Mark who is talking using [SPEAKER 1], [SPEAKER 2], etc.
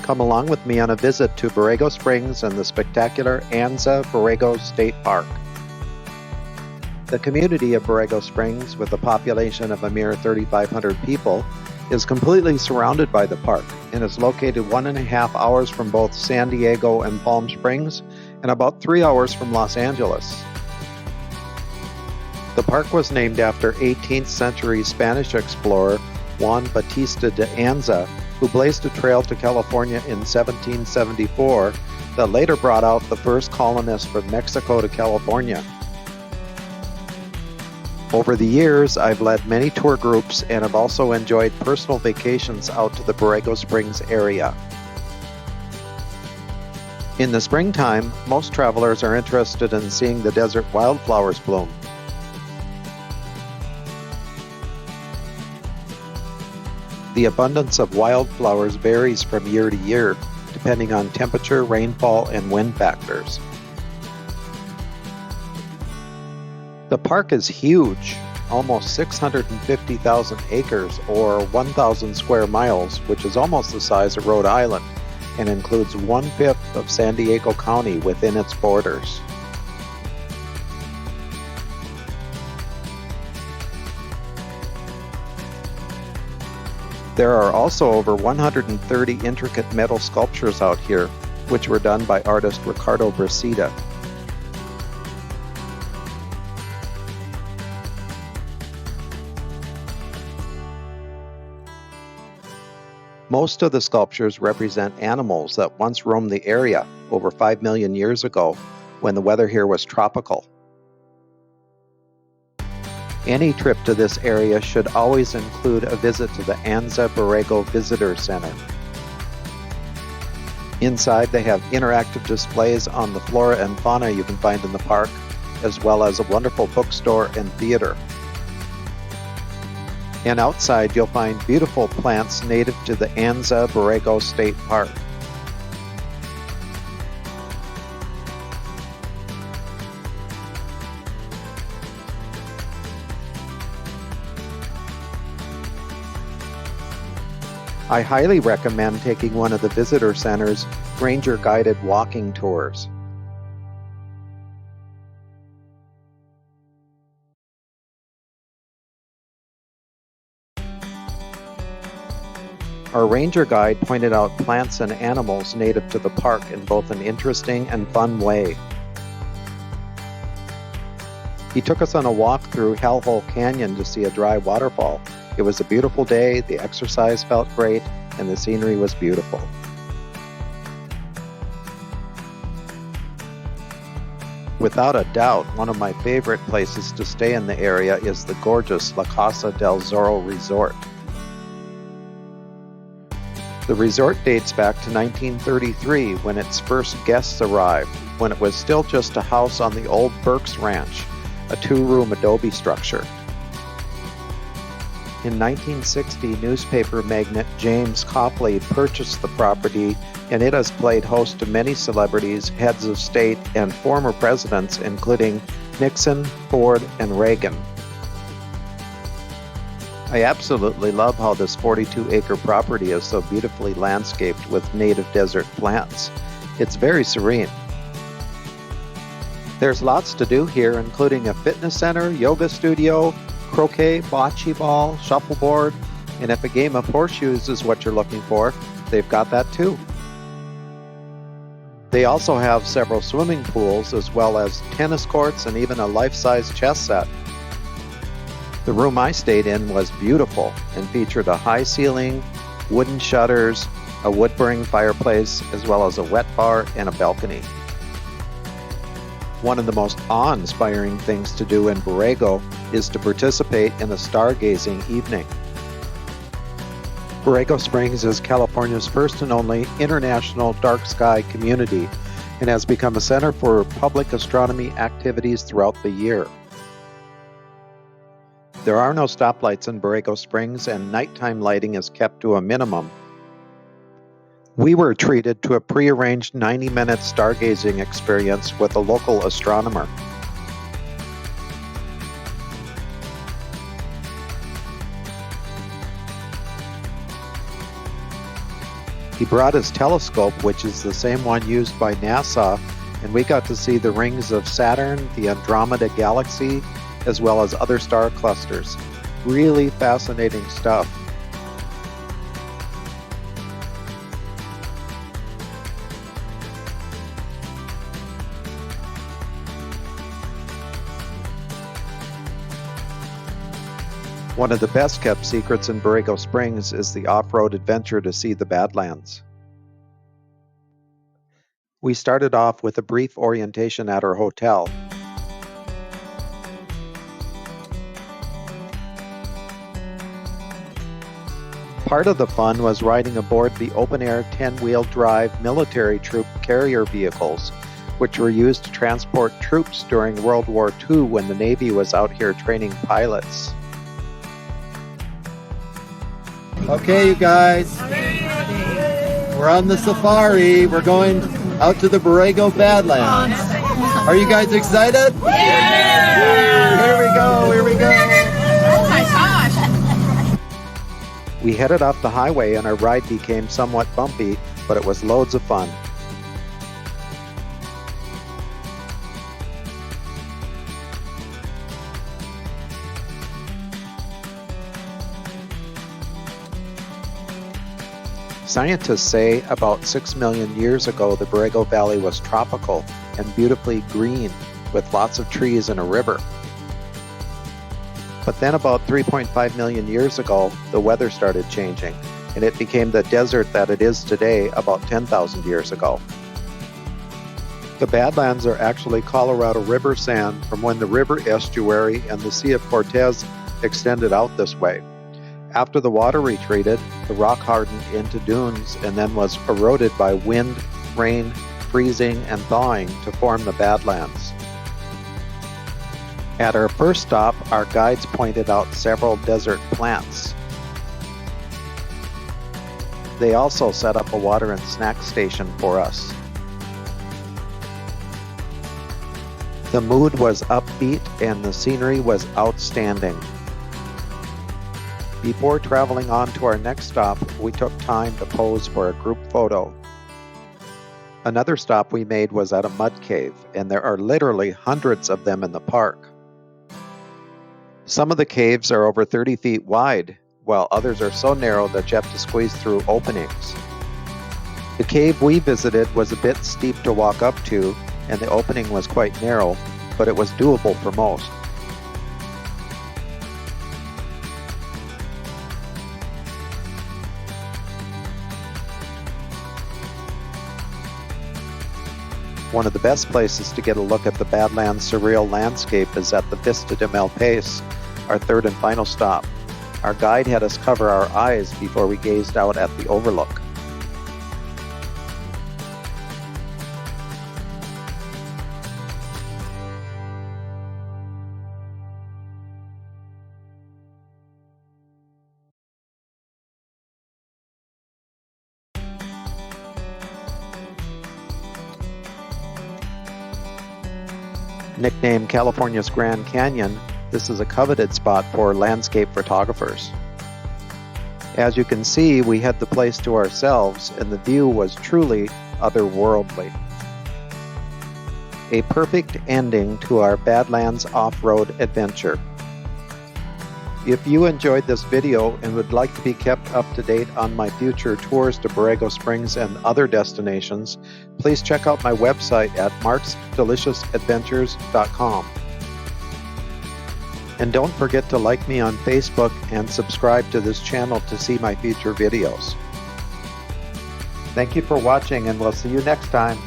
[SPEAKER 1] Come along with me on a visit to Borrego Springs and the spectacular Anza Borrego State Park. The community of Borrego Springs, with a population of a mere 3,500 people, is completely surrounded by the park and is located 1.5 hours from both San Diego and Palm Springs and about 3 hours from Los Angeles. The park was named after 18th century Spanish explorer Juan Bautista de Anza, who blazed a trail to California in 1774 that later brought out the first colonists from Mexico to California. Over the years, I've led many tour groups and have also enjoyed personal vacations out to the Borrego Springs area. In the springtime, most travelers are interested in seeing the desert wildflowers bloom. The abundance of wildflowers varies from year to year, depending on temperature, rainfall, and wind factors. The park is huge, almost 650,000 acres or 1,000 square miles, which is almost the size of Rhode Island, and includes 1/5 of San Diego County within its borders. There are also over 130 intricate metal sculptures out here, which were done by artist Ricardo Brasida. Most of the sculptures represent animals that once roamed the area over 5 million years ago, when the weather here was tropical. Any trip to this area should always include a visit to the Anza Borrego Visitor Center. Inside, they have interactive displays on the flora and fauna you can find in the park, as well as a wonderful bookstore and theater. And outside, you'll find beautiful plants native to the Anza Borrego State Park. I highly recommend taking one of the visitor center's ranger-guided walking tours. Our ranger guide pointed out plants and animals native to the park in both an interesting and fun way. He took us on a walk through Hellhole Canyon to see a dry waterfall. It was a beautiful day, the exercise felt great, and the scenery was beautiful. Without a doubt, one of my favorite places to stay in the area is the gorgeous La Casa del Zorro Resort. The resort dates back to 1933 when its first guests arrived, when it was still just a house on the old Burke's Ranch, a 2-room adobe structure. In 1960, newspaper magnate James Copley purchased the property, and it has played host to many celebrities, heads of state, and former presidents, including Nixon, Ford, and Reagan. I absolutely love how this 42-acre property is so beautifully landscaped with native desert plants. It's very serene. There's lots to do here, including a fitness center, yoga studio, croquet, bocce ball, shuffleboard, and if a game of horseshoes is what you're looking for, they've got that too. They also have several swimming pools, as well as tennis courts and even a life-size chess set. The room I stayed in was beautiful and featured a high ceiling, wooden shutters, a wood-burning fireplace, as well as a wet bar and a balcony. One of the most awe-inspiring things to do in Borrego is to participate in a stargazing evening. Borrego Springs is California's first and only international dark sky community and has become a center for public astronomy activities throughout the year. There are no stoplights in Borrego Springs, and nighttime lighting is kept to a minimum. We were treated to a prearranged 90-minute stargazing experience with a local astronomer. He brought his telescope, which is the same one used by NASA, and we got to see the rings of Saturn, the Andromeda Galaxy, as well as other star clusters. Really fascinating stuff. One of the best kept secrets in Borrego Springs is the off-road adventure to see the Badlands. We started off with a brief orientation at our hotel. Part of the fun was riding aboard the open-air 10-wheel drive military troop carrier vehicles, which were used to transport troops during World War II when the Navy was out here training pilots.
[SPEAKER 2] Okay, you guys, we're on the safari. We're going out to the Borrego Badlands. Are you guys excited? Yeah! Here we go, here we go.
[SPEAKER 3] Oh my gosh.
[SPEAKER 1] We headed off the highway and our ride became somewhat bumpy, but it was loads of fun. Scientists say about 6 million years ago the Borrego Valley was tropical and beautifully green with lots of trees and a river. But then about 3.5 million years ago the weather started changing and it became the desert that it is today about 10,000 years ago. The Badlands are actually Colorado River sand from when the river estuary and the Sea of Cortez extended out this way. After the water retreated, the rock hardened into dunes and then was eroded by wind, rain, freezing, and thawing to form the Badlands. At our first stop, our guides pointed out several desert plants. They also set up a water and snack station for us. The mood was upbeat and the scenery was outstanding. Before traveling on to our next stop, we took time to pose for a group photo. Another stop we made was at a mud cave, and there are literally hundreds of them in the park. Some of the caves are over 30 feet wide, while others are so narrow that you have to squeeze through openings. The cave we visited was a bit steep to walk up to, and the opening was quite narrow, but it was doable for most. One of the best places to get a look at the Badlands surreal landscape is at the Vista de Mel Pace, our third and final stop. Our guide had us cover our eyes before we gazed out at the overlook. Nicknamed California's Grand Canyon, this is a coveted spot for landscape photographers. As you can see, we had the place to ourselves and the view was truly otherworldly. A perfect ending to our Badlands off-road adventure. If you enjoyed this video and would like to be kept up to date on my future tours to Borrego Springs and other destinations, please check out my website at marksdeliciousadventures.com. And don't forget to like me on Facebook and subscribe to this channel to see my future videos. Thank you for watching and we'll see you next time.